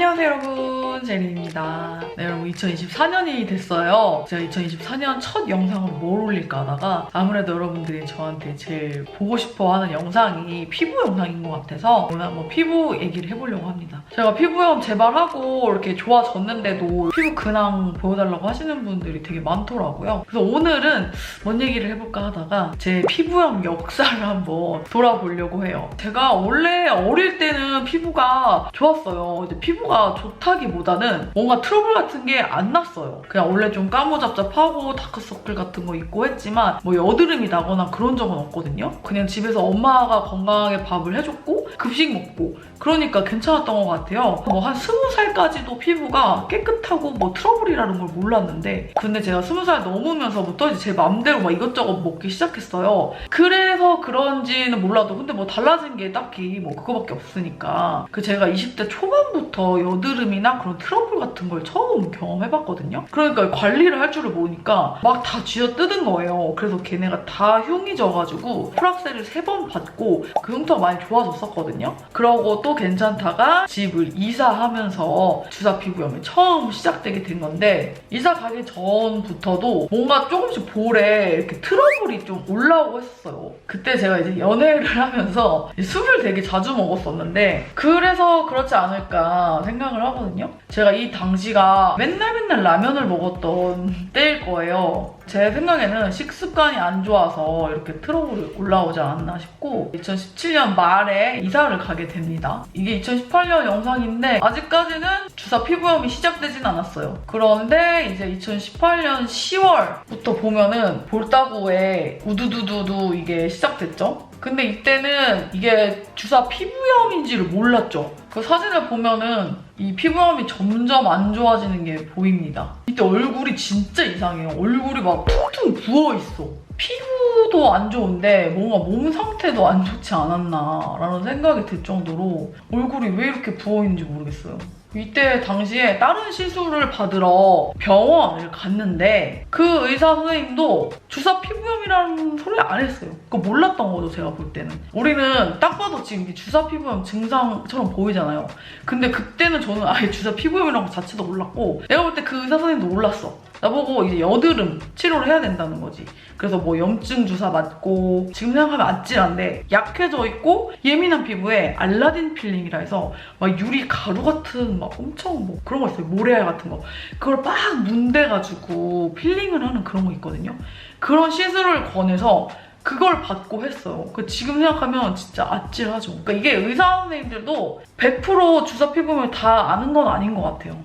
안녕하세요 여러분, 제리입니다. 네, 여러분 2024년이 됐어요. 제가 2024년 첫 영상으로 뭘 올릴까 하다가 아무래도 여러분들이 저한테 제일 보고 싶어하는 영상이 피부 영상인 것 같아서 오늘 한번 피부 얘기를 해보려고 합니다. 제가 피부염 재발하고 이렇게 좋아졌는데도 피부 근황 보여달라고 하시는 분들이 되게 많더라고요. 그래서 오늘은 뭔 얘기를 해볼까 하다가 제 피부염 역사를 한번 돌아보려고 해요. 제가 원래 어릴 때는 피부가 좋았어요. 이제 피부가 좋다기보다는 뭔가 트러블 같은 게 안 났어요. 그냥 원래 좀 까무잡잡하고 다크서클 같은 거 있고 했지만 뭐 여드름이 나거나 그런 적은 없거든요. 그냥 집에서 엄마가 건강하게 밥을 해줬고 급식 먹고 그러니까 괜찮았던 것 같아요. 뭐 한 20살까지도 피부가 깨끗하고 뭐 트러블이라는 걸 몰랐는데 근데 제가 20살 넘으면서부터 이제 제 맘대로 막 이것저것 먹기 시작했어요. 그래서 그런지는 몰라도 근데 뭐 달라진 게 딱히 뭐 그거밖에 없으니까 제가 20대 초반부터 여드름이나 그런 트러블 같은 걸 처음 경험해봤거든요. 그러니까 관리를 할 줄을 모르니까 막 다 쥐어뜯은 거예요. 그래서 걔네가 다 흉이 져가지고 프락셀을 3번 받고 그 흉터가 많이 좋아졌었거든요. 그러고 또 괜찮다가 집을 이사하면서 주사 피부염이 처음 시작되게 된 건데 이사 가기 전부터도 뭔가 조금씩 볼에 이렇게 트러블이 좀 올라오고 했었어요. 그때 제가 이제 연애를 하면서 술을 되게 자주 먹었었는데 그래서 그렇지 않을까 생각을 하거든요. 제가 이 당시가 맨날 라면을 먹었던 때일 거예요. 제 생각에는 식습관이 안 좋아서 이렇게 트러블이 올라오지 않았나 싶고 2017년 말에 이사를 가게 됩니다. 이게 2018년 영상인데 아직까지는 주사 피부염이 시작되진 않았어요. 그런데 이제 2018년 10월부터 보면은 볼따구에 우두두두두 이게 시작됐죠? 근데 이때는 이게 주사 피부염인지를 몰랐죠. 그 사진을 보면은 이 피부염이 점점 안 좋아지는 게 보입니다. 이때 얼굴이 진짜 이상해요. 얼굴이 막 퉁퉁 부어있어. 피부도 안 좋은데 뭔가 몸 상태도 안 좋지 않았나 라는 생각이 들 정도로 얼굴이 왜 이렇게 부어있는지 모르겠어요. 이때 당시에 다른 시술을 받으러 병원을 갔는데 그 의사 선생님도 주사 피부염이라는 소리 안 했어요. 그거 몰랐던 거죠, 제가 볼 때는. 우리는 딱 봐도 지금 주사 피부염 증상처럼 보이잖아요. 근데 그때는 저는 아예 주사 피부염이라는 거 자체도 몰랐고 내가 볼 때 그 의사 선생님도 몰랐어. 나보고 이제 여드름 치료를 해야 된다는 거지. 그래서 뭐 염증 주사 맞고 지금 생각하면 아찔한데 약해져 있고 예민한 피부에 알라딘 필링이라 해서 막 유리 가루 같은 막 엄청 뭐 그런 거 있어요. 모래알 같은 거. 그걸 막 문대가지고 필링을 하는 그런 거 있거든요. 그런 시술을 권해서 그걸 받고 했어요. 지금 생각하면 진짜 아찔하죠. 그러니까 이게 의사 선생님들도 100% 주사 피부염을 다 아는 건 아닌 것 같아요.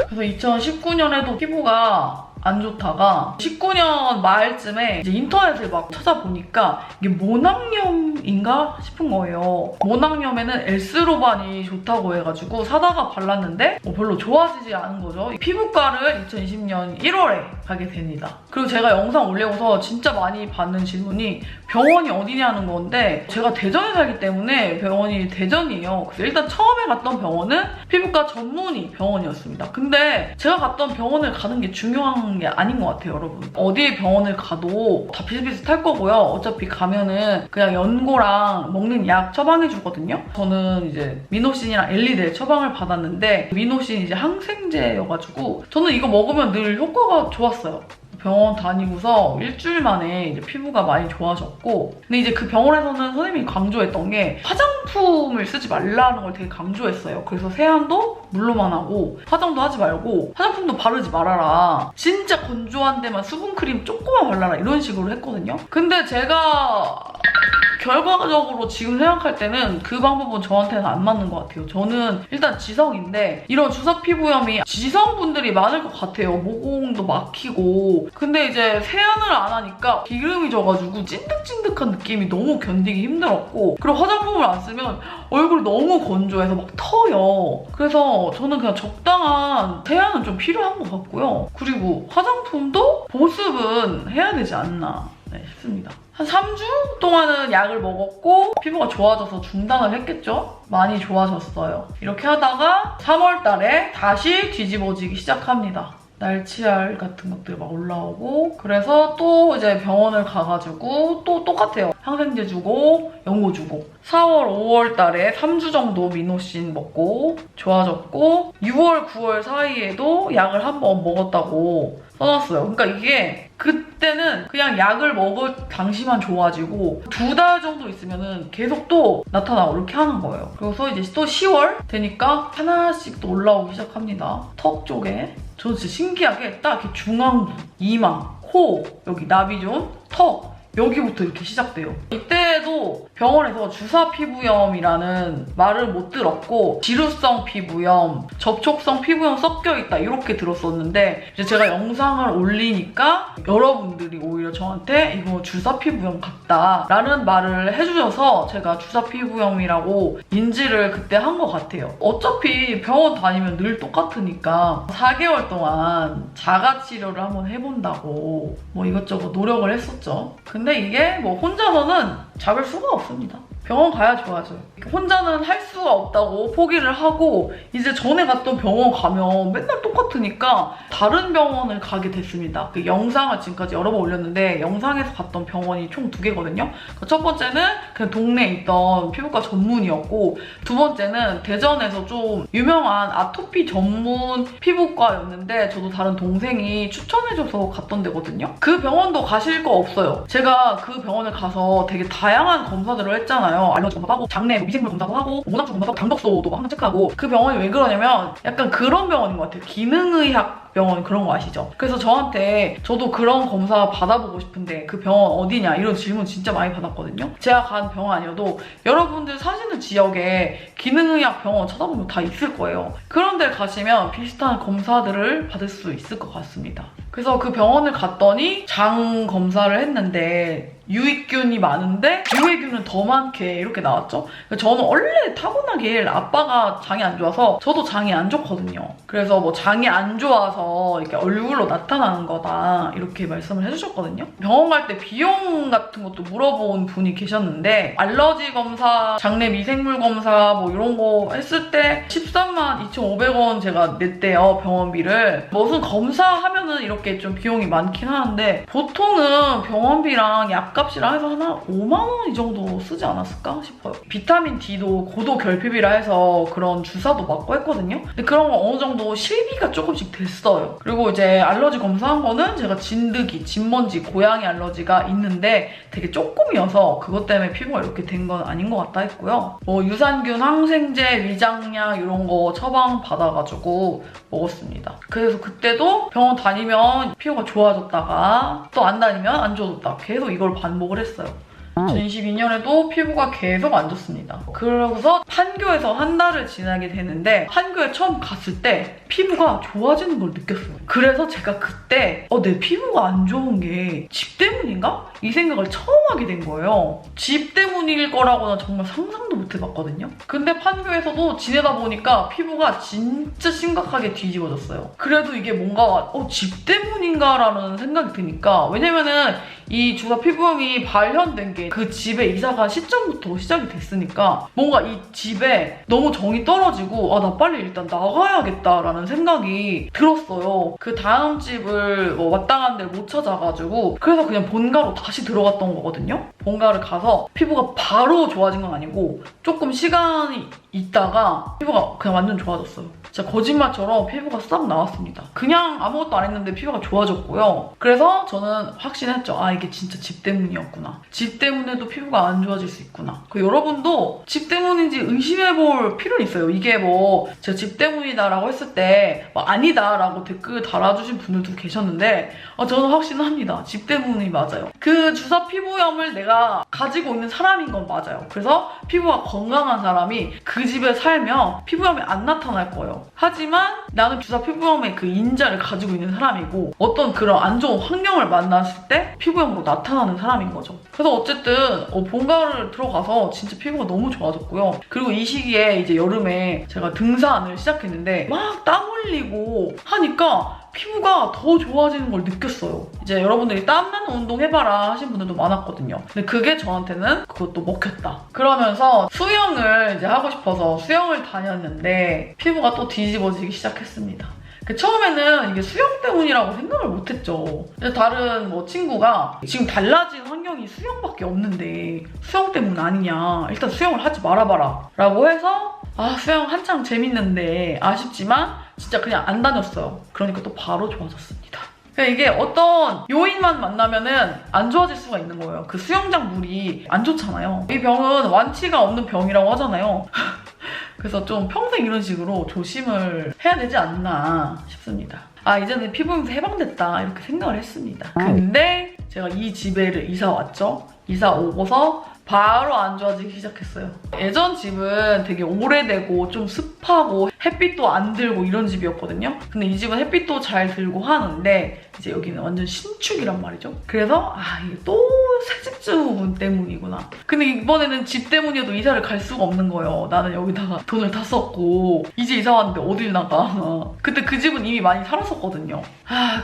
그래서 2019년에도 피부가 안 좋다가 19년 말쯤에 이제 인터넷을 막 찾아보니까 이게 모낭염인가 싶은 거예요. 모낭염에는 엘스로반이 좋다고 해가지고 사다가 발랐는데 별로 좋아지지 않은 거죠. 피부과를 2020년 1월에 가게 됩니다. 그리고 제가 영상 올리고서 진짜 많이 받는 질문이 병원이 어디냐는 건데 제가 대전에 살기 때문에 병원이 대전이에요. 그래서 일단 처음에 갔던 병원은 피부과 전문의 병원이었습니다. 근데 제가 갔던 병원을 가는 게 중요한 게 아닌 것 같아요, 여러분. 어디 병원을 가도 다 비슷비슷할 거고요. 어차피 가면은 그냥 연고랑 먹는 약 처방해주거든요. 저는 이제 미노신이랑 엘리델 처방을 받았는데 미노신 이제 항생제여가지고 저는 이거 먹으면 늘 효과가 좋았어요. 병원 다니고서 일주일 만에 이제 피부가 많이 좋아졌고 근데 이제 그 병원에서는 선생님이 강조했던 게 화장품을 쓰지 말라는 걸 되게 강조했어요. 그래서 세안도 물로만 하고 화장도 하지 말고 화장품도 바르지 말아라. 진짜 건조한 데만 수분크림 조금만 발라라 이런 식으로 했거든요. 근데 제가 결과적으로 지금 생각할 때는 그 방법은 저한테는 안 맞는 것 같아요. 저는 일단 지성인데 이런 주사 피부염이 지성분들이 많을 것 같아요. 모공도 막히고 근데 이제 세안을 안 하니까 기름이 져가지고 찐득찐득한 느낌이 너무 견디기 힘들었고 그리고 화장품을 안 쓰면 얼굴이 너무 건조해서 막 터요. 그래서 저는 그냥 적당한 세안은 좀 필요한 것 같고요. 그리고 화장품도 보습은 해야 되지 않나 싶습니다. 한 3주 동안은 약을 먹었고 피부가 좋아져서 중단을 했겠죠? 많이 좋아졌어요. 이렇게 하다가 3월 달에 다시 뒤집어지기 시작합니다. 날치알 같은 것들 막 올라오고 그래서 또 이제 병원을 가가지고 또 똑같아요. 항생제 주고 연고 주고 4월, 5월 달에 3주 정도 미노신 먹고 좋아졌고 6월, 9월 사이에도 약을 한 번 먹었다고 써놨어요. 그러니까 이게 그때는 그냥 약을 먹을 당시만 좋아지고 2달 정도 있으면은 계속 또 나타나고 이렇게 하는 거예요. 그래서 이제 또 10월 되니까 하나씩 또 올라오기 시작합니다. 턱 쪽에. 저는 진짜 신기하게 딱 이렇게 중앙부, 이마, 코, 여기 나비존, 턱 여기부터 이렇게 시작돼요. 이때도 병원에서 주사 피부염이라는 말을 못 들었고 지루성 피부염, 접촉성 피부염 섞여있다 이렇게 들었었는데 이제 제가 영상을 올리니까 여러분들이 오히려 저한테 이거 주사 피부염 같다 라는 말을 해주셔서 제가 주사 피부염이라고 인지를 그때 한 것 같아요. 어차피 병원 다니면 늘 똑같으니까 4개월 동안 자가치료를 한번 해본다고 뭐 이것저것 노력을 했었죠. 근데 이게 뭐 혼자서는 잡을 수가 없습니다. 병원 가야 좋아져요. 혼자는 할 수가 없다고 포기를 하고 이제 전에 갔던 병원 가면 맨날 똑같으니까 다른 병원을 가게 됐습니다. 그 영상을 지금까지 여러 번 올렸는데 영상에서 갔던 병원이 총 2개거든요. 첫 번째는 그냥 동네에 있던 피부과 전문이었고 두 번째는 대전에서 좀 유명한 아토피 전문 피부과였는데 저도 다른 동생이 추천해줘서 갔던 데거든요. 그 병원도 가실 거 없어요. 제가 그 병원을 가서 되게 다양한 검사들을 했잖아요. 알러지 검사도 하고 장내 미생물 검사도 하고 모낭주 검사도 하고 당독소도 항상 체크하고 그 병원이 왜 그러냐면 약간 그런 병원인 것 같아요. 기능의학 병원 그런 거 아시죠? 그래서 저한테 저도 그런 검사 받아보고 싶은데 그 병원 어디냐 이런 질문 진짜 많이 받았거든요. 제가 간 병원 아니어도 여러분들 사시는 지역에 기능의학 병원 찾아보면 다 있을 거예요. 그런 데 가시면 비슷한 검사들을 받을 수 있을 것 같습니다. 그래서 그 병원을 갔더니 장 검사를 했는데 유익균이 많은데 유해균은 더 많게 이렇게 나왔죠. 저는 원래 타고나길 아빠가 장이 안 좋아서 저도 장이 안 좋거든요. 그래서 뭐 장이 안 좋아서 이렇게 얼굴로 나타나는 거다 이렇게 말씀을 해주셨거든요. 병원 갈 때 비용 같은 것도 물어본 분이 계셨는데 알러지 검사, 장내 미생물 검사 뭐 이런 거 했을 때 13만 2,500원 제가 냈대요. 병원비를. 무슨 검사하면은 이렇게 좀 비용이 많긴 하는데 보통은 병원비랑 약값이랑 해서 하나 5만 원 이 정도 쓰지 않았을까 싶어요. 비타민 D도 고도 결핍이라 해서 그런 주사도 맞고 했거든요. 근데 그런 거 어느 정도 실비가 조금씩 됐어요. 그리고 이제 알러지 검사한 거는 제가 진드기, 진먼지, 고양이 알러지가 있는데 되게 조금이어서 그것 때문에 피부가 이렇게 된 건 아닌 것 같다 했고요. 뭐 유산균, 항생제, 위장약 이런 거 처방 받아가지고 먹었습니다. 그래서 그때도 병원 다니면 피부가 좋아졌다가 또 안 다니면 안 좋아졌다. 계속 이걸 반복을 했어요. 2022년에도 피부가 계속 안 좋습니다. 그러고서 판교에서 한 달을 지나게 되는데 판교에 처음 갔을 때 피부가 좋아지는 걸 느꼈어요. 그래서 제가 그때 내 피부가 안 좋은 게 집 때문인가? 이 생각을 처음 하게 된 거예요. 집 때문일 거라고는 정말 상상도 못 해봤거든요. 근데 판교에서도 지내다 보니까 피부가 진짜 심각하게 뒤집어졌어요. 그래도 이게 뭔가 집 때문인가라는 생각이 드니까 왜냐면은 이 주사 피부염이 발현된 게 그 집에 이사간 시점부터 시작이 됐으니까 뭔가 이 집에 너무 정이 떨어지고 나 빨리 일단 나가야겠다라는 생각이 들었어요. 그 다음 집을 마땅한 데를 못 찾아가지고 그래서 그냥 본가로 다시 들어갔던 거거든요. 본가를 가서 피부가 바로 좋아진 건 아니고 조금 시간이 있다가 피부가 그냥 완전 좋아졌어요. 진짜 거짓말처럼 피부가 싹 나왔습니다. 그냥 아무것도 안 했는데 피부가 좋아졌고요. 그래서 저는 확신했죠. 이게 진짜 집 때문이었구나. 집 때문에도 피부가 안 좋아질 수 있구나. 여러분도 집 때문인지 의심해볼 필요는 있어요. 이게 제가 집 때문이다라고 했을 때 아니다라고 댓글 달아주신 분들도 계셨는데 저는 확신합니다. 집 때문이 맞아요. 그 주사 피부염을 내가 가지고 있는 사람인 건 맞아요. 그래서 피부가 건강한 사람이 그 집에 살면 피부염이 안 나타날 거예요. 하지만 나는 주사 피부염의 그 인자를 가지고 있는 사람이고 어떤 그런 안 좋은 환경을 만났을 때 피부염으로 나타나는 사람인 거죠. 그래서 어쨌든 어쨌든 봄가을 들어가서 진짜 피부가 너무 좋아졌고요. 그리고 이 시기에 이제 여름에 제가 등산을 시작했는데 막 땀 흘리고 하니까 피부가 더 좋아지는 걸 느꼈어요. 이제 여러분들이 땀나는 운동 해봐라 하신 분들도 많았거든요. 근데 그게 저한테는 그것도 먹혔다. 그러면서 수영을 이제 하고 싶어서 수영을 다녔는데 피부가 또 뒤집어지기 시작했습니다. 처음에는 이게 수영 때문이라고 생각을 못했죠. 다른 뭐 친구가 지금 달라진 환경이 수영밖에 없는데 수영 때문 아니냐, 일단 수영을 하지 말아봐라 라고 해서 수영 한창 재밌는데 아쉽지만 진짜 그냥 안 다녔어요. 그러니까 또 바로 좋아졌습니다. 그러니까 이게 어떤 요인만 만나면은 안 좋아질 수가 있는 거예요. 그 수영장 물이 안 좋잖아요. 이 병은 완치가 없는 병이라고 하잖아요. 그래서 좀 평생 이런 식으로 조심을 해야 되지 않나 싶습니다. 이제는 피부염에서 해방됐다 이렇게 생각을 했습니다. 근데 제가 이 집에를 이사 왔죠. 이사 오고서 바로 안 좋아지기 시작했어요. 예전 집은 되게 오래되고 좀 습하고 햇빛도 안 들고 이런 집이었거든요. 근데 이 집은 햇빛도 잘 들고 하는데 이제 여기는 완전 신축이란 말이죠. 그래서 이게 또 새집주분 때문이구나. 근데 이번에는 집 때문이어도 이사를 갈 수가 없는 거예요. 나는 여기다가 돈을 다 썼고 이제 이사 왔는데 어딜 나가. 그때 그 집은 이미 많이 살았었거든요.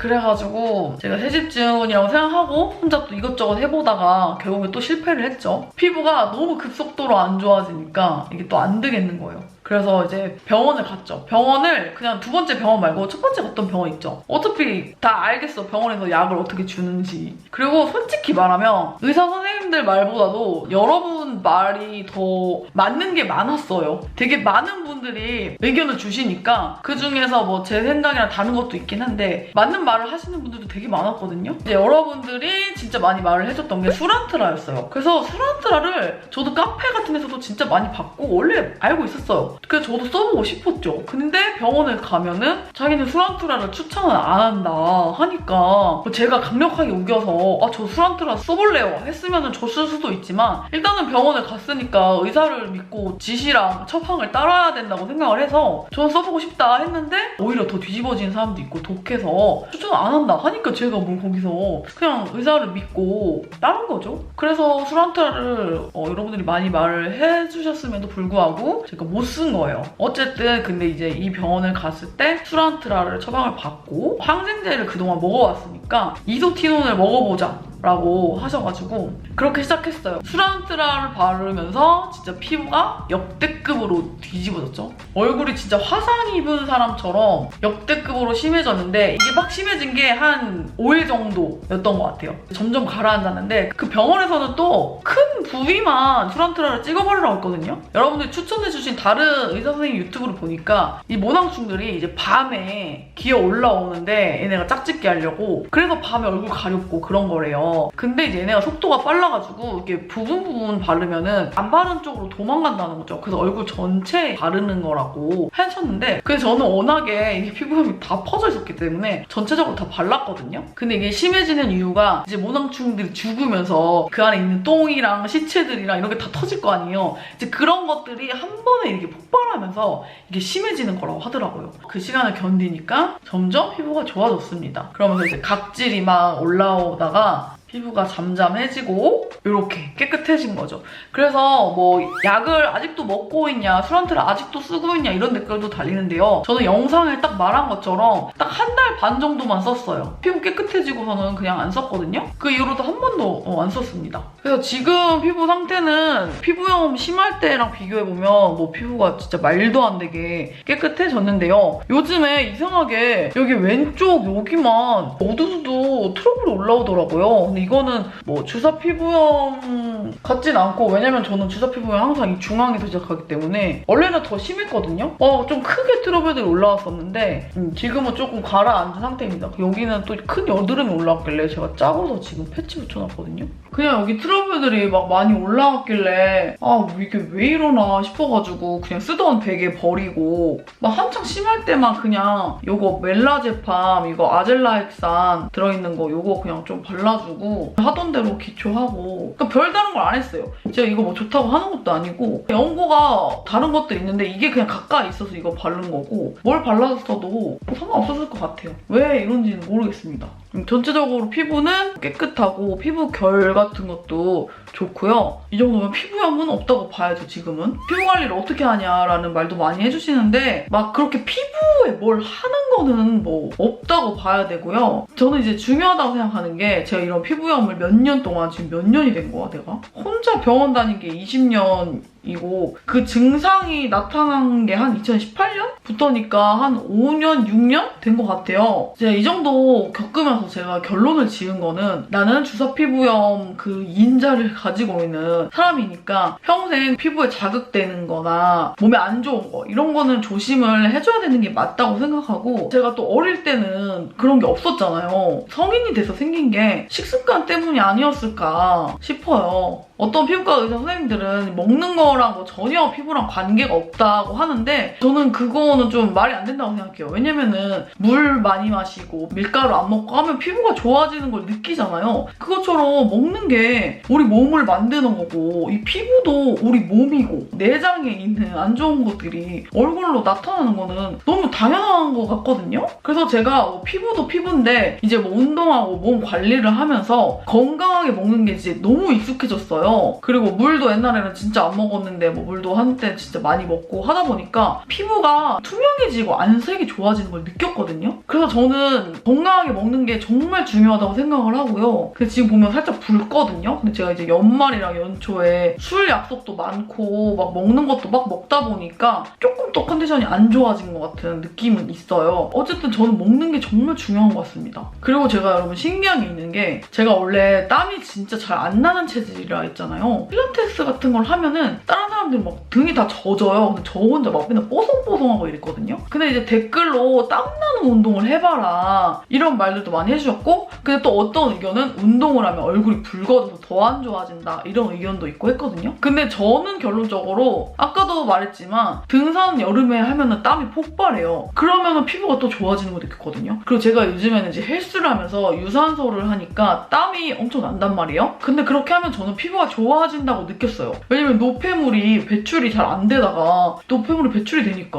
그래가지고 제가 새집주분이라고 생각하고 혼자 또 이것저것 해보다가 결국에 또 실패를 했죠. 피부가 너무 급속도로 안 좋아지니까 이게 또 안 되겠는 거예요. 그래서 이제 병원을 갔죠. 병원을 그냥 두 번째 병원 말고 첫 번째 갔던 병원 있죠. 어차피 다 알겠어. 병원에서 약을 어떻게 주는지. 그리고 솔직히 말하면 의사 선생님들 말보다도 여러분 말이 더 맞는 게 많았어요. 되게 많은 분들이 의견을 주시니까 그중에서 뭐 제 생각이랑 다른 것도 있긴 한데 맞는 말을 하시는 분들도 되게 많았거든요. 이제 여러분들이 진짜 많이 말을 해줬던 게 수란트라였어요. 그래서 수란트라를 저도 카페 같은 데서도 진짜 많이 받고 원래 알고 있었어요. 그래서 저도 써보고 싶었죠. 근데 병원에 가면은 자기는 수란트라를 추천을 안 한다 하니까 제가 강력하게 우겨서 저 수란트라 써볼래요 했으면 줬을 수도 있지만 일단은 병원에 갔으니까 의사를 믿고 지시랑 처방을 따라야 된다고 생각을 해서 저는 써보고 싶다 했는데 오히려 더 뒤집어진 사람도 있고 독해서 추천 안 한다 하니까 제가 뭐 거기서 그냥 의사를 믿고 따른 거죠. 그래서 수란트라를 여러분들이 많이 말을 해주셨음에도 불구하고 제가 못 쓴 거예요. 어쨌든 근데 이제 이 병원을 갔을 때 수란트라를 처방을 받고 항생제를 그동안 먹어왔으니까 이소티논을 먹어보자 라고 하셔가지고 그렇게 시작했어요. 수란트라를 바르면서 진짜 피부가 역대급으로 뒤집어졌죠. 얼굴이 진짜 화상 입은 사람처럼 역대급으로 심해졌는데 이게 막 심해진 게 한 5일 정도였던 것 같아요. 점점 가라앉았는데 그 병원에서는 또 큰 부위만 수란트라를 찍어버리라고 했거든요. 여러분들이 추천해주신 다른 의사 선생님 유튜브를 보니까 이 모낭충들이 이제 밤에 기어 올라오는데 얘네가 짝짓기 하려고 그래서 밤에 얼굴 가렵고 그런 거래요. 근데 이제 얘네가 속도가 빨라가지고 이렇게 부분 바르면은 안 바른 쪽으로 도망간다는 거죠. 그래서 얼굴 전체 바르는 거라고 하셨는데 그래서 저는 워낙에 이게 피부염이 다 퍼져 있었기 때문에 전체적으로 다 발랐거든요. 근데 이게 심해지는 이유가 이제 모낭충들이 죽으면서 그 안에 있는 똥이랑 시체들이랑 이런 게 다 터질 거 아니에요. 이제 그런 것들이 한 번에 이렇게 폭발하면서 이게 심해지는 거라고 하더라고요. 그 시간을 견디니까 점점 피부가 좋아졌습니다. 그러면서 이제 각질이 막 올라오다가 피부가 잠잠해지고 이렇게 깨끗해진 거죠. 그래서 뭐 약을 아직도 먹고 있냐, 수란트를 아직도 쓰고 있냐 이런 댓글도 달리는데요. 저는 영상에 딱 말한 것처럼 딱 한 달 반 정도만 썼어요. 피부 깨끗해지고서는 그냥 안 썼거든요. 그 이후로도 한 번도 안 썼습니다. 그래서 지금 피부 상태는 피부염 심할 때랑 비교해보면 뭐 피부가 진짜 말도 안 되게 깨끗해졌는데요. 요즘에 이상하게 여기 왼쪽 여기만 어두두두 트러블이 올라오더라고요. 근데 이거는 뭐 주사 피부염 같진 않고 왜냐면 저는 주사 피부염 항상 이 중앙에서 시작하기 때문에 원래는 더 심했거든요. 좀 크게 트러블들이 올라왔었는데 지금은 조금 가라앉은 상태입니다. 여기는 또 큰 여드름이 올라왔길래 제가 짜고서 지금 패치 붙여놨거든요. 그냥 여기 트러블들이 막 많이 올라왔길래 이게 왜 이러나 싶어가지고 그냥 쓰던 베개 버리고 막 한창 심할 때만 그냥 요거 멜라제팜 이거 아젤라엑산 들어있는 거 요거 그냥 좀 발라주고 바르고 하던 대로 기초하고 그러니까 별다른 걸 안 했어요. 제가 이거 뭐 좋다고 하는 것도 아니고 연고가 다른 것도 있는데 이게 그냥 가까이 있어서 이거 바른 거고 뭘 발랐어도 상관없었을 것 같아요. 왜 이런지는 모르겠습니다. 전체적으로 피부는 깨끗하고 피부 결 같은 것도 좋고요. 이 정도면 피부염은 없다고 봐야죠, 지금은. 피부 관리를 어떻게 하냐라는 말도 많이 해주시는데 막 그렇게 피부에 뭘 하는 거는 뭐 없다고 봐야 되고요. 저는 이제 중요하다고 생각하는 게 제가 이런 피부염을 몇 년 동안 지금 몇 년이 된 거야, 내가? 혼자 병원 다닌 게 20년이고 그 증상이 나타난 게 한 2018년부터니까 한 5년, 6년 된 것 같아요. 제가 이 정도 겪으면서 제가 결론을 지은 거는 나는 주사 피부염 그 인자를 가지고 있는 사람이니까 평생 피부에 자극되는 거나 몸에 안 좋은 거 이런 거는 조심을 해줘야 되는 게 맞다고 생각하고 제가 또 어릴 때는 그런 게 없었잖아요. 성인이 돼서 생긴 게 식습관 때문이 아니었을까 싶어요. 어떤 피부과 의사 선생님들은 먹는 거랑 뭐 전혀 피부랑 관계가 없다고 하는데 저는 그거는 좀 말이 안 된다고 생각해요. 왜냐면은 물 많이 마시고 밀가루 안 먹고 하면 피부가 좋아지는 걸 느끼잖아요. 그것처럼 먹는 게 우리 몸을 만드는 거고 이 피부도 우리 몸이고 내장에 있는 안 좋은 것들이 얼굴로 나타나는 거는 너무 당연한 것 같거든요. 그래서 제가 뭐 피부도 피부인데 이제 뭐 운동하고 몸 관리를 하면서 건강하게 먹는 게 이제 너무 익숙해졌어요. 그리고 물도 옛날에는 진짜 안 먹었는데 뭐 물도 한때 진짜 많이 먹고 하다 보니까 피부가 투명해지고 안색이 좋아지는 걸 느꼈거든요. 그래서 저는 건강하게 먹는 게 정말 중요하다고 생각을 하고요. 근데 지금 보면 살짝 붉거든요. 근데 제가 이제 연말이랑 연초에 술 약속도 많고 막 먹는 것도 막 먹다 보니까 조금 더 컨디션이 안 좋아진 것 같은 느낌은 있어요. 어쨌든 저는 먹는 게 정말 중요한 것 같습니다. 그리고 제가 여러분 신기한 게 있는 게 제가 원래 땀이 진짜 잘 안 나는 체질이라 했잖아요. 필라테스 같은 걸 하면은 다른 사람들은 막 등이 다 젖어요. 근데 저 혼자 막 맨날 뽀송뽀송하고 이랬거든요. 근데 이제 댓글로 땀나는 운동을 해봐라 이런 말들도 많이 해주셨고 근데 또 어떤 의견은 운동을 하면 얼굴이 붉어져서 더 안 좋아진다 이런 의견도 있고 했거든요. 근데 저는 결론적으로 아까도 말했지만 등산 여름에 하면은 땀이 폭발해요. 그러면은 피부가 또 좋아지는 걸 느꼈거든요. 그리고 제가 요즘에는 이제 헬스를 하면서 유산소를 하니까 땀이 엄청 난단 말이에요. 근데 그렇게 하면 저는 피부가 좋아진다고 느꼈어요. 왜냐면 노폐물이 배출이 잘 안 되다가 노폐물이 배출이 되니까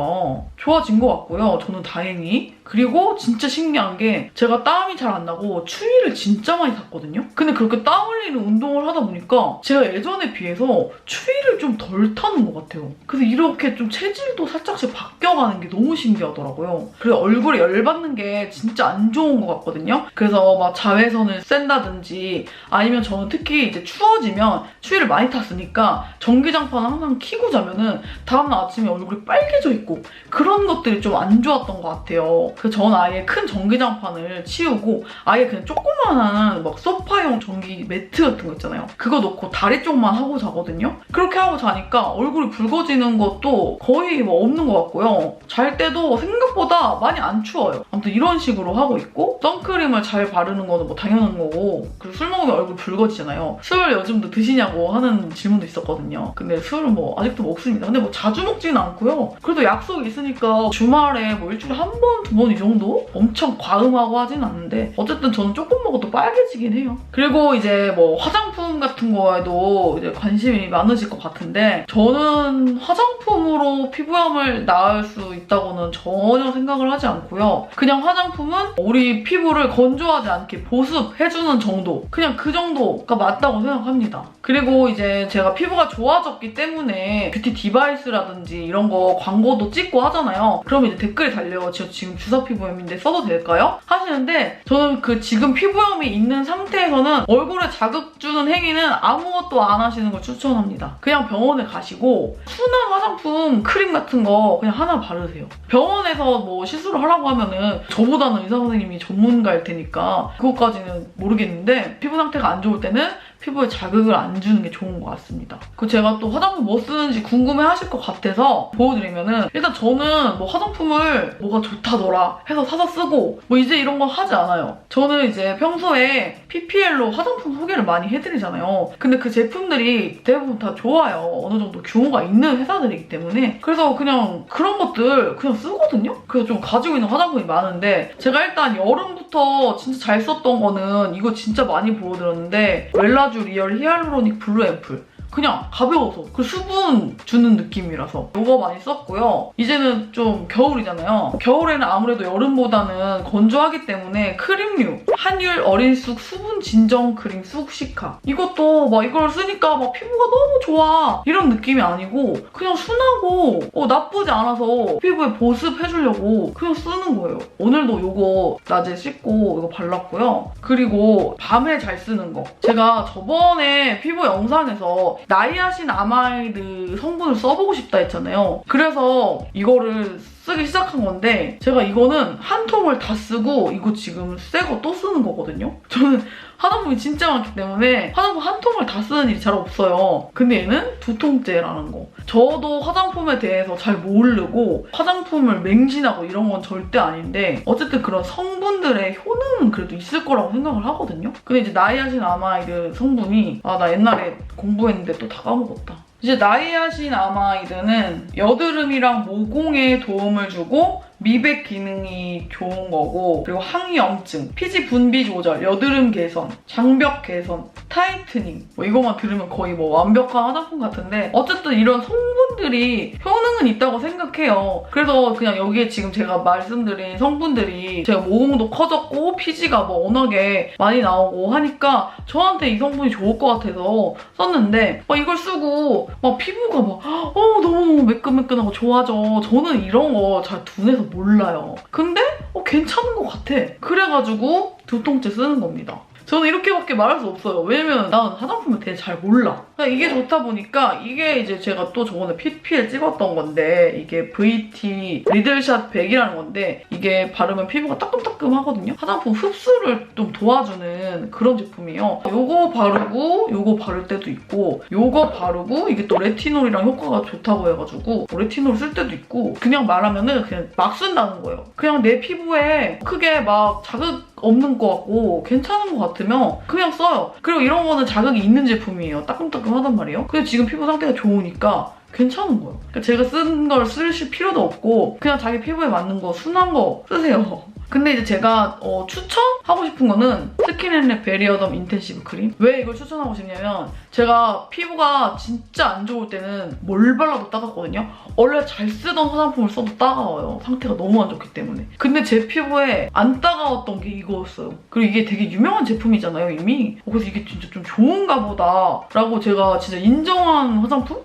좋아진 것 같고요. 저는 다행히. 그리고 진짜 신기한 게 제가 땀이 잘 안 나고 추위를 진짜 많이 탔거든요. 근데 그렇게 땀 흘리는 운동을 하다 보니까 제가 예전에 비해서 추위를 좀 덜 타는 것 같아요. 그래서 이렇게 좀 체질도 살짝씩 바뀌어가는 게 너무 신기하더라고요. 그리고 얼굴에 열받는 게 진짜 안 좋은 것 같거든요. 그래서 막 자외선을 쐰다든지 아니면 저는 특히 이제 추워지면 추위를 많이 탔으니까 전기장판을 항상 켜고 자면은 다음날 아침에 얼굴이 빨개져 있고 그런 것들이 좀 안 좋았던 것 같아요. 그래서 저는 아예 큰 전기장판을 치우고 아예 그냥 조그만한 막 소파용 전기 매트 같은 거 있잖아요. 그거 놓고 다리 쪽만 하고 자거든요. 그렇게 하고 자니까 얼굴이 붉어지는 것도 거의 뭐 없는 것 같고요. 잘 때도 생각보다 많이 안 추워요. 아무튼 이런 식으로 하고 있고 선크림을 잘 바르는 거는 뭐 당연한 거고 그리고 술 먹으면 얼굴 붉어지잖아요. 술 요즘도 드시냐고 하는 질문도 있었거든요. 근데 술은 뭐 아직도 먹습니다. 근데 뭐 자주 먹지는 않고요. 그래도 약속이 있으니까 주말에 뭐 일주일에 한 번, 두 번 이 정도? 엄청 과음하고 하진 않는데 어쨌든 저는 조금 먹어도 빨개지긴 해요. 그리고 이제 뭐 화장품 같은 거에도 이제 관심이 많으실 것 같은데 저는 화장품으로 피부염을 나을 수 있다고는 전혀 생각을 하지 않고요. 그냥 화장품은 우리 피부를 건조하지 않게 보습해주는 정도 그냥 그 정도가 맞다고 생각합니다. 그리고 이제 제가 피부가 좋아졌기 때문에 뷰티 디바이스라든지 이런 거 광고도 찍고 하잖아요. 그러면 이제 댓글이 달려요. 저 지금 주사 피부염인데 써도 될까요? 하시는데 저는 그 지금 피부염이 있는 상태에서는 얼굴에 자극 주는 행위는 아무것도 안 하시는 걸 추천합니다. 그냥 병원에 가시고 순한 화장품, 크림 같은 거 그냥 하나 바르세요. 병원에서 뭐 시술을 하라고 하면은 저보다는 의사 선생님이 전문가일 테니까 그것까지는 모르겠는데 피부 상태가 안 좋을 때는 피부에 자극을 안 주는 게 좋은 것 같습니다. 그 제가 또 화장품 뭐 쓰는지 궁금해하실 것 같아서 보여드리면은 일단 저는 뭐 화장품을 뭐가 좋다더라 해서 사서 쓰고 뭐 이제 이런 거 하지 않아요. 저는 이제 평소에 PPL로 화장품 소개를 많이 해드리잖아요. 근데 그 제품들이 대부분 다 좋아요. 어느 정도 규모가 있는 회사들이기 때문에. 그래서 그냥 그런 것들 그냥 쓰거든요? 그래서 좀 가지고 있는 화장품이 많은데 제가 일단 여름부터 진짜 잘 썼던 거는 이거 진짜 많이 보여드렸는데 웰라쥬 리얼 히알루로닉 블루 앰플. 그냥 가벼워서 그 수분 주는 느낌이라서 이거 많이 썼고요. 이제는 좀 겨울이잖아요. 겨울에는 아무래도 여름보다는 건조하기 때문에 크림류 한율 어린쑥 수분 진정 크림 쑥시카 이것도 막 이걸 쓰니까 막 피부가 너무 좋아 이런 느낌이 아니고 그냥 순하고 나쁘지 않아서 피부에 보습해주려고 그냥 쓰는 거예요. 오늘도 이거 낮에 씻고 이거 발랐고요. 그리고 밤에 잘 쓰는 거 제가 저번에 피부 영상에서 나이아신 아마이드 성분을 써보고 싶다 했잖아요. 그래서 이거를 쓰기 시작한 건데 제가 이거는 한 통을 다 쓰고 이거 지금 새 거 또 쓰는 거거든요. 저는 화장품이 진짜 많기 때문에 화장품 한 통을 다 쓰는 일이 잘 없어요. 근데 얘는 2통째라는 거. 저도 화장품에 대해서 잘 모르고 화장품을 맹신하고 이런 건 절대 아닌데 어쨌든 그런 성분들의 효능은 그래도 있을 거라고 생각을 하거든요. 근데 이제 나이아신 아마이드 성분이 나 옛날에 공부했는데 또 다 까먹었다. 이제 나이아신 아마이드는 여드름이랑 모공에 도움을 주고 미백 기능이 좋은 거고 그리고 항염증, 피지 분비 조절, 여드름 개선, 장벽 개선, 타이트닝 뭐 이거만 들으면 거의 뭐 완벽한 화장품 같은데 어쨌든 이런 성분들이 효능은 있다고 생각해요. 그래서 그냥 여기에 지금 제가 말씀드린 성분들이 제가 모공도 커졌고 피지가 뭐 워낙에 많이 나오고 하니까 저한테 이 성분이 좋을 것 같아서 썼는데 이걸 쓰고 막 피부가 막 너무너무 매끈매끈하고 좋아져. 저는 이런 거 잘 둔해서 몰라요. 근데 괜찮은 것 같아. 그래가지고 2통째 쓰는 겁니다. 저는 이렇게밖에 말할 수 없어요. 왜냐면 난 화장품을 되게 잘 몰라. 이게 좋다 보니까 이게 이제 제가 또 저번에 PPL 찍었던 건데 이게 VT 리들샷 100이라는 건데 이게 바르면 피부가 따끔따끔하거든요. 화장품 흡수를 좀 도와주는 그런 제품이에요. 요거 바르고 요거 바를 때도 있고 요거 바르고 이게 또 레티놀이랑 효과가 좋다고 해가지고 레티놀 쓸 때도 있고 그냥 말하면은 그냥 막 쓴다는 거예요. 그냥 내 피부에 크게 막 자극 없는 것 같고 괜찮은 것 같으면 그냥 써요. 그리고 이런 거는 자극이 있는 제품이에요. 따끔따끔하단 말이에요. 근데 지금 피부 상태가 좋으니까 괜찮은 거예요. 그러니까 제가 쓴 걸 쓰실 필요도 없고 그냥 자기 피부에 맞는 거 순한 거 쓰세요. 근데 이제 제가 추천하고 싶은 거는 스킨앤랩 베리어덤 인텐시브 크림. 왜 이걸 추천하고 싶냐면 제가 피부가 진짜 안 좋을 때는 뭘 발라도 따갑거든요. 원래 잘 쓰던 화장품을 써도 따가워요. 상태가 너무 안 좋기 때문에. 근데 제 피부에 안 따가웠던 게 이거였어요. 그리고 이게 되게 유명한 제품이잖아요, 이미. 그래서 이게 진짜 좀 좋은가 보다 라고 제가 진짜 인정한 화장품?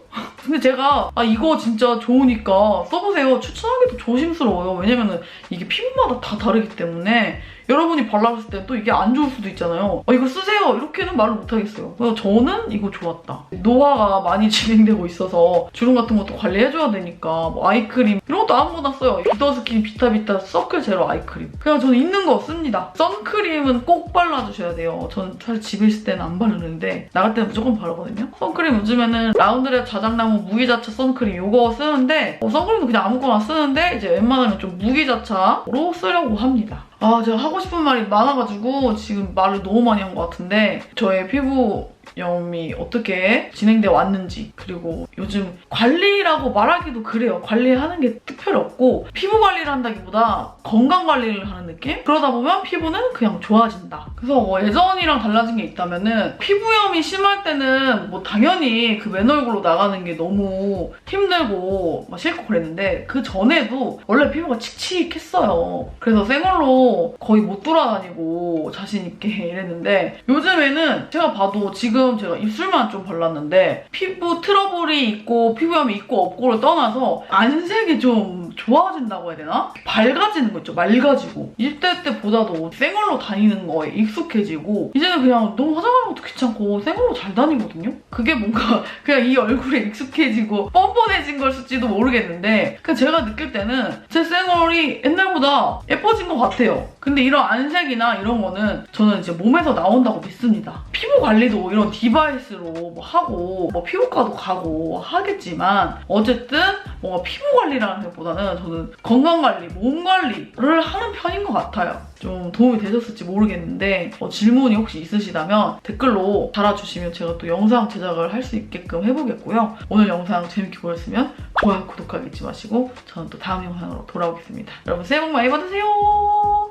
근데 제가 이거 진짜 좋으니까 써보세요. 추천하기도 조심스러워요. 왜냐면은 이게 피부마다 다 다르기 때문에 여러분이 발랐을 때 또 이게 안 좋을 수도 있잖아요. 이거 쓰세요. 이렇게는 말을 못하겠어요. 그래서 저는 이거 좋았다. 노화가 많이 진행되고 있어서 주름 같은 것도 관리해줘야 되니까 뭐 아이크림 이런 것도 아무거나 써요. 비더스킨 비타비타 서클 제로 아이크림. 그냥 저는 있는 거 씁니다. 선크림은 꼭 발라주셔야 돼요. 전 사실 집에 있을 때는 안 바르는데 나갈 때는 무조건 바르거든요. 선크림 요즘에는 라운드랩 자작나무 무기자차 선크림 이거 쓰는데 선크림도 그냥 아무거나 쓰는데 이제 웬만하면 좀 무기자차로 쓰려고 합니다. 제가 하고 싶은 말이 많아가지고 지금 말을 너무 많이 한 것 같은데 저의 피부염이 어떻게 진행돼 왔는지 그리고 요즘 관리라고 말하기도 그래요. 관리하는 게 특별히 없고 피부 관리를 한다기보다 건강 관리를 하는 느낌? 그러다 보면 피부는 그냥 좋아진다. 그래서 예전이랑 달라진 게 있다면은 피부염이 심할 때는 뭐 당연히 그 맨 얼굴로 나가는 게 너무 힘들고 막 싫고 그랬는데 그 전에도 원래 피부가 칙칙했어요. 그래서 생얼로 거의 못 돌아다니고 자신 있게 이랬는데 요즘에는 제가 봐도 지금 제가 입술만 좀 발랐는데 피부 트러블이 있고 피부염이 있고 없고를 떠나서 안색이 좀 좋아진다고 해야 되나? 밝아지는 거 있죠. 맑아지고 20대 때보다도 생얼로 다니는 거에 익숙해지고 이제는 그냥 너무 화장하는 것도 귀찮고 생얼로 잘 다니거든요? 그게 뭔가 그냥 이 얼굴에 익숙해지고 뻔뻔해진 걸지도 모르겠는데 그냥 제가 느낄 때는 제 생얼이 옛날보다 예뻐진 것 같아요. 같아요. 근데 이런 안색이나 이런 거는 저는 이제 몸에서 나온다고 믿습니다. 피부 관리도 이런 디바이스로 뭐 하고 뭐 피부과도 가고 하겠지만 어쨌든 뭔가 피부 관리라는 것보다는 저는 건강 관리, 몸 관리를 하는 편인 것 같아요. 좀 도움이 되셨을지 모르겠는데 질문이 혹시 있으시다면 댓글로 달아주시면 제가 또 영상 제작을 할 수 있게끔 해보겠고요. 오늘 영상 재밌게 보셨으면 좋아요, 구독하기 잊지 마시고 저는 또 다음 영상으로 돌아오겠습니다. 여러분 새해 복 많이 받으세요.